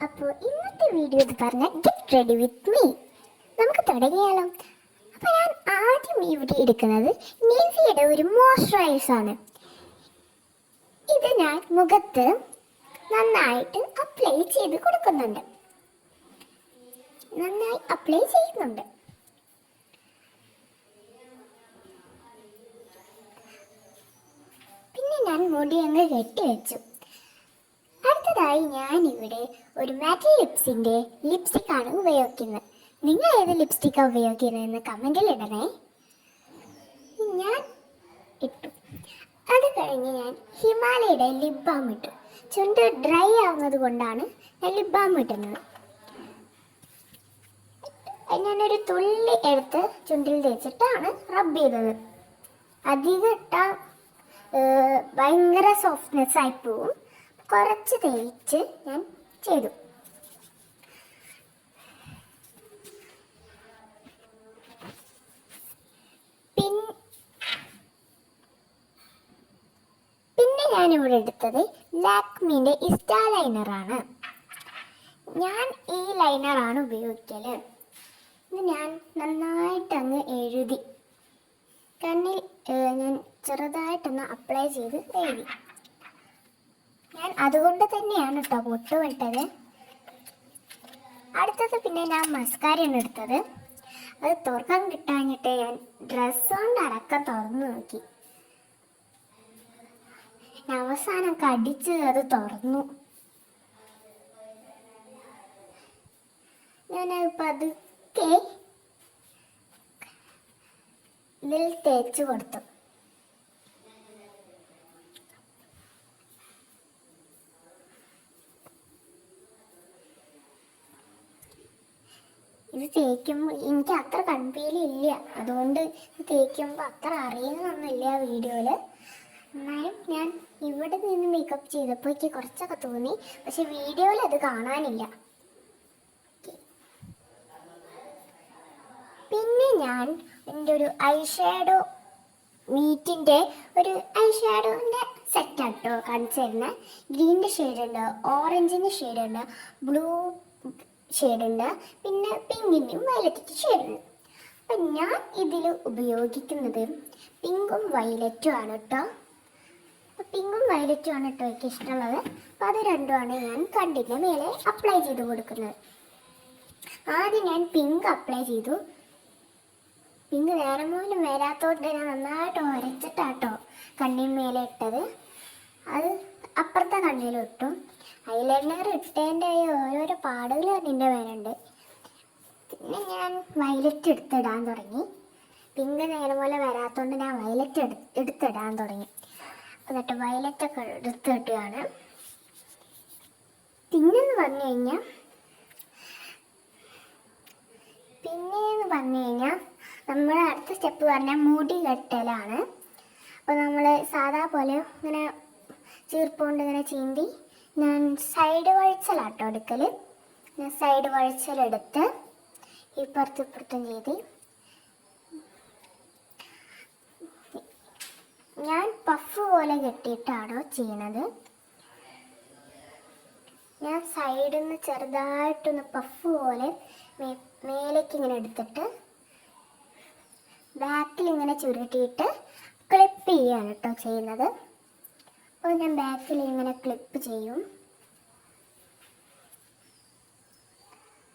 അപ്പോൾ ഇന്നത്തെ വീഡിയോ എന്ന് പറഞ്ഞാൽ ഗെറ്റ് റെഡി വിത്ത് മീ. നമുക്ക് തുടങ്ങിയാലോ? അപ്പോൾ ഞാൻ ആദ്യം ഇവിടെ എടുക്കുന്നത് നിവിയുടെ ഒരു മോയ്സ്ചറൈസർ ആണ്. ഇത് ഞാൻ മുഖത്ത് നന്നായിട്ട് അപ്ലൈ ചെയ്ത് കൊടുക്കുന്നുണ്ട്. നന്നായി അപ്ലൈ ചെയ്യുന്നുണ്ട്. പിന്നെ ഞാൻ മുടി അങ്ങ് കെട്ടിവെച്ചു. അടുത്തതായി ഞാനിവിടെ ഒരു മാറ്റ് ലിപ്സിൻ്റെ ലിപ്സ്റ്റിക്കാണ് ഉപയോഗിക്കുന്നത്. നിങ്ങൾ ഏത് ലിപ്സ്റ്റിക്കാണ് ഉപയോഗിക്കുന്നതെന്ന് കമൻറ്റിൽ ഇടണേ. ഞാൻ ഇട്ടു. അത് കഴിഞ്ഞ് ഞാൻ ഹിമാലയയുടെ ലിപ് ബാം ഇട്ടു. ചുണ്ട് ഡ്രൈ ആവുന്നത് കൊണ്ടാണ് ഞാൻ ലിപ് ബാം ഇട്ടുന്നത്. ഞാനൊരു തുള്ളി എടുത്ത് ചുണ്ടിൽ തേച്ചിട്ടാണ് റബ്ബ് ചെയ്തത്. അധികം ഇട്ടാൽ ഭയങ്കര സോഫ്റ്റ്നെസ് ആയി പോവും. കുറച്ച് തേച്ച് ഞാൻ ചെയ്തു. പിന്നെ ഞാനിവിടെ എടുത്തത് ലാക്മിൻ്റെ ഇസ്റ്റാ ലൈനറാണ്. ഞാൻ ഈ ലൈനറാണ് ഉപയോഗിക്കല്. ഇത് ഞാൻ നന്നായിട്ടങ്ങ് എഴുതി കണ്ണിൽ ഞാൻ ചെറുതായിട്ടൊന്ന് അപ്ലൈ ചെയ്ത് എഴുതി. ഞാൻ അതുകൊണ്ട് തന്നെയാണ് കേട്ടോ പൊട്ട് വിട്ടത്. അടുത്തത് പിന്നെ ഞാൻ മസ്കാരയാണ് എടുത്തത്. അത് തുറക്കാൻ കിട്ടാഞ്ഞിട്ട് ഞാൻ ഡ്രസ്സ് കൊണ്ട് അടക്കം തുറന്നു നോക്കി. അവസാനം കടിച്ച് അത് തുറന്നു. ഞാനത് പതുക്കെ ഇതിൽ തേച്ച് കൊടുത്തു. ഇത് തേക്കുമ്പോൾ എനിക്ക് അത്ര കൺപീലില്ല, അതുകൊണ്ട് തേക്കുമ്പോൾ അത്ര അറിയുന്നൊന്നുമില്ല വീഡിയോയിൽ. എന്നാലും ഞാൻ ഇവിടെ നിന്ന് മേക്കപ്പ് ചെയ്തപ്പോൾ എനിക്ക് കുറച്ചൊക്കെ തോന്നി, പക്ഷെ വീഡിയോയിൽ അത് കാണാനില്ല. പിന്നെ ഞാൻ എൻ്റെ ഒരു ഐ ഷാഡോ മീറ്റിൻ്റെ ഒരു ഐ ഷാഡോൻ്റെ സെറ്റാട്ടോ കാണിച്ചു തരുന്നത്. ഗ്രീനിൻ്റെ ഷെയ്ഡുണ്ട്, ഓറഞ്ചിൻ്റെ ഷെയ്ഡുണ്ട്, ബ്ലൂ ഷെയ്ഡുണ്ട്, പിന്നെ പിങ്കിൻ്റെയും വയലറ്റിൻ്റെ ഷെയ്ഡുണ്ട്. അപ്പം ഞാൻ ഇതിൽ ഉപയോഗിക്കുന്നത് പിങ്കും വയലറ്റും ആണ് കേട്ടോ. അപ്പം പിങ്കും വയലറ്റും ആണ് കേട്ടോ എനിക്ക് ഇഷ്ടമുള്ളത്. അപ്പം അത് രണ്ടുമാണ് ഞാൻ കണ്ണിൻ്റെ മേലെ അപ്ലൈ ചെയ്ത് കൊടുക്കുന്നത്. ആദ്യം ഞാൻ പിങ്ക് അപ്ലൈ ചെയ്തു. പിങ്ക് നേരം പോലും വരാത്തോണ്ട് ഞാൻ നന്നായിട്ട് ഉരച്ചിട്ടാട്ടോ കണ്ണിന് മേലെ ഇട്ടത്. അത് അപ്പുറത്തെ കണ്ണിലും ഇട്ടു. ഐലൈനർ ഇട്ടതിൻ്റെ ഓരോരോ പാടുകൾ കണ്ണിൻ്റെ മേലുണ്ട്. പിന്നെ ഞാൻ വയലറ്റ് എടുത്തിടാൻ തുടങ്ങി. പിങ്ക് നേരം പോലെ വരാത്തോണ്ട് ഞാൻ വയലറ്റ് എടുത്തിടാൻ തുടങ്ങി. എന്നിട്ട് വയലറ്റൊക്കെ എടുത്തിട്ടാണ്. പിന്നെന്ന് പറഞ്ഞു കഴിഞ്ഞാൽ നമ്മുടെ അടുത്ത സ്റ്റെപ്പ് പറഞ്ഞാൽ മുടി കെട്ടലാണ്. അപ്പോൾ നമ്മൾ സാധാ പോലെ ഇങ്ങനെ ചീർപ്പുകൊണ്ട് ഇങ്ങനെ ചീന്തി ഞാൻ സൈഡ് വഴിച്ചലാട്ടോ എടുക്കൽ. ഞാൻ സൈഡ് വഴിച്ചലെടുത്ത് ഇപ്പുറത്തും ചെയ്ത് ഞാൻ പഫ് പോലെ കെട്ടിയിട്ടാണോ ചെയ്യണത്. ഞാൻ സൈഡിൽ നിന്ന് ചെറുതായിട്ടൊന്ന് പഫ് പോലെ മേലേക്ക് ഇങ്ങനെ എടുത്തിട്ട് ബാക്കിൽ ഇങ്ങനെ ചുരുട്ടിയിട്ട് ക്ലിപ്പ് ചെയ്യാണ് കേട്ടോ ചെയ്യുന്നത്. അപ്പോൾ ഞാൻ ബാക്കിൽ ഇങ്ങനെ ക്ലിപ്പ് ചെയ്യും.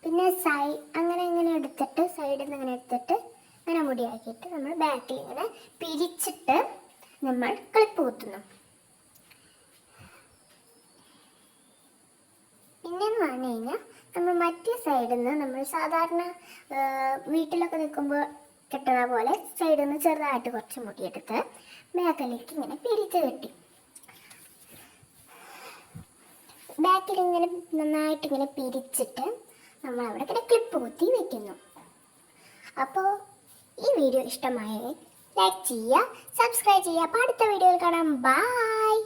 പിന്നെ അങ്ങനെ എടുത്തിട്ട് സൈഡിൽ നിന്ന് ഇങ്ങനെ എടുത്തിട്ട് അങ്ങനെ മുടിയാക്കിയിട്ട് നമ്മൾ ബാക്കിൽ ഇങ്ങനെ പിരിച്ചിട്ട് നമ്മൾ ക്ലിപ്പ് കുത്തുന്നു. പിന്നെന്ന് പറഞ്ഞു കഴിഞ്ഞാൽ നമ്മൾ മറ്റേ സൈഡിൽ നിന്ന് നമ്മൾ സാധാരണ വീട്ടിലൊക്കെ നിൽക്കുമ്പോൾ കെട്ടുന്ന പോലെ സൈഡിൽ നിന്ന് ചെറുതായിട്ട് കുറച്ച് മുടിയെടുത്ത് ബാക്കിലേക്ക് ഇങ്ങനെ പിരിച്ച് കെട്ടി ബാക്കിൽ ഇങ്ങനെ നന്നായിട്ട് ഇങ്ങനെ പിരിച്ചിട്ട് നമ്മൾ അവിടെ ഇങ്ങനെ ക്ലിപ്പ് കുത്തി വെക്കുന്നു. അപ്പോൾ ഈ വീഡിയോ ഇഷ്ടമായാൽ ലൈക്ക് ചെയ്യുക, സബ്സ്ക്രൈബ് ചെയ്യുക. അപ്പോൾ അടുത്ത വീഡിയോയിൽ കാണാം. ബൈ.